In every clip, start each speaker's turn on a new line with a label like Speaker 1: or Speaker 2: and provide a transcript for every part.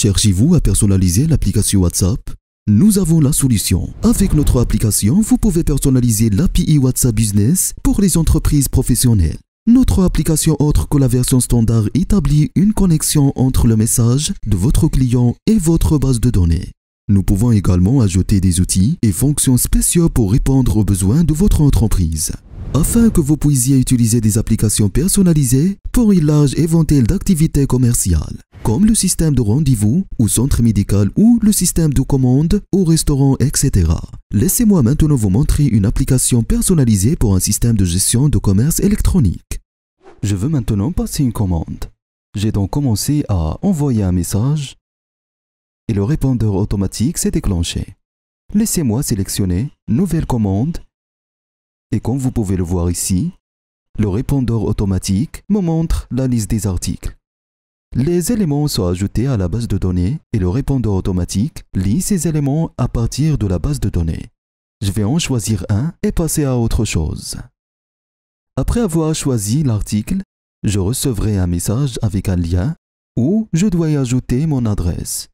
Speaker 1: Cherchez-vous à personnaliser l'application WhatsApp? Nous avons la solution. Avec notre application, vous pouvez personnaliser l'API WhatsApp Business pour les entreprises professionnelles. Notre application, autre que la version standard, établit une connexion entre le message de votre client et votre base de données. Nous pouvons également ajouter des outils et fonctions spéciaux pour répondre aux besoins de votre entreprise. Afin que vous puissiez utiliser des applications personnalisées pour une large éventail d'activités commerciales, comme le système de rendez-vous ou centre médical ou le système de commande au restaurant, etc. Laissez-moi maintenant vous montrer une application personnalisée pour un système de gestion de commerce électronique. Je veux maintenant passer une commande. J'ai donc commencé à envoyer un message et le répondeur automatique s'est déclenché. Laissez-moi sélectionner « Nouvelle commande » et comme vous pouvez le voir ici, le répondeur automatique me montre la liste des articles. Les éléments sont ajoutés à la base de données et le répondeur automatique lit ces éléments à partir de la base de données. Je vais en choisir un et passer à autre chose. Après avoir choisi l'article, je recevrai un message avec un lien où je dois y ajouter mon adresse.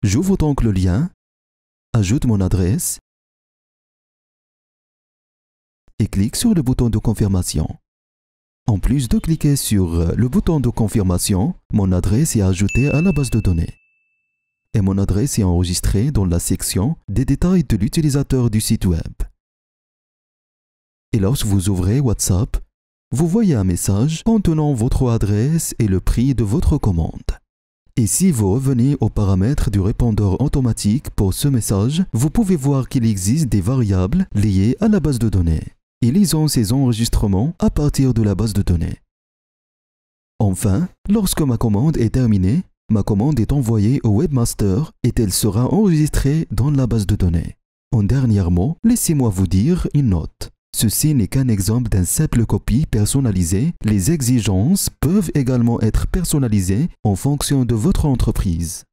Speaker 1: J'ouvre donc le lien, ajoute mon adresse et clique sur le bouton de confirmation. En plus de cliquer sur le bouton de confirmation, mon adresse est ajoutée à la base de données. Et mon adresse est enregistrée dans la section des détails de l'utilisateur du site web. Et lorsque vous ouvrez WhatsApp, vous voyez un message contenant votre adresse et le prix de votre commande. Et si vous revenez aux paramètres du répondeur automatique pour ce message, vous pouvez voir qu'il existe des variables liées à la base de données. Et lisons ces enregistrements à partir de la base de données. Enfin, lorsque ma commande est terminée, ma commande est envoyée au webmaster et elle sera enregistrée dans la base de données. En dernier mot, laissez-moi vous dire une note. Ceci n'est qu'un exemple d'une simple copie personnalisée. Les exigences peuvent également être personnalisées en fonction de votre entreprise.